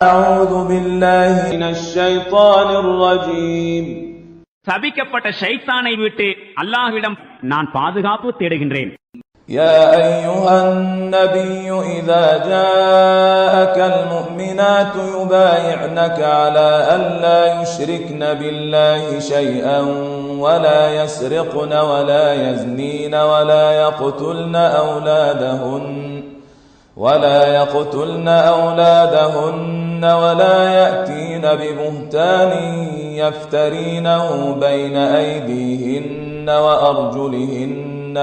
أعوذ بالله من الشيطان الرجيم. சபிக்கப்பட்ட ஷைத்தானை விட்டு அல்லாஹ்விடம் நான் பாதுகாப்பு தேடுகின்றேன். يا أيها النبي إذا جاءك المؤمنات يبايعنك على أن لا يشركن بالله شيئا ولا يسرقن ولا يزنين ولا يقتلن أولادهن ولا يأتين ببهتان يفترينه بين أيديهن وأرجلهن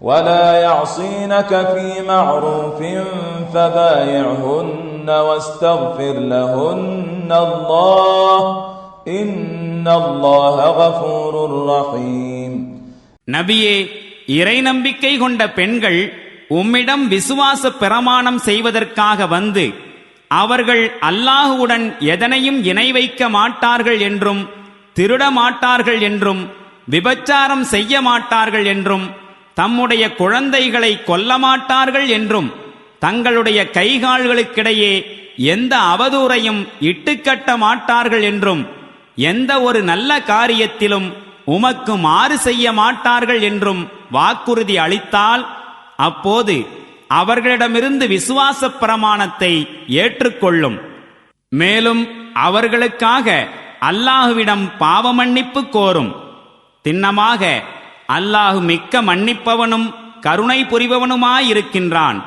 ولا يعصينك في معروف فبايعهن واستغفر لهن الله إن الله غفور رحيم. நபியே, இறை நம்பிக்கை கொண்ட பெண்கள் உம்மிடம் விசுவாச பிரமாணம் செய்வதற்காக வந்து அவர்கள் அல்லாஹுவுடன் எதனையும் இணை வைக்க மாட்டார்கள் என்றும் திருட மாட்டார்கள் என்றும் விபச்சாரம் செய்ய மாட்டார்கள் என்றும் தம்முடைய குழந்தைகளை கொல்ல மாட்டார்கள் என்றும் தங்களுடைய கைகால்களுக்கிடையே எந்த அவதூறையும் இட்டுக்கட்ட மாட்டார்கள் என்றும் எந்த ஒரு நல்ல காரியத்திலும் உமக்கு மாறு செய்ய மாட்டார்கள் என்றும் வாக்குறுதி அளித்தால் அப்போது அவர்களிடமிருந்து விசுவாச பிரமாணத்தை ஏற்றுக்கொள்ளும். மேலும் அவர்களுக்காக அல்லாஹுவிடம் பாவ மன்னிப்பு கோரும். திண்ணமாக அல்லாஹு மிக்க மன்னிப்பவனும் கருணை புரிபவனுமாயிருக்கின்றான்.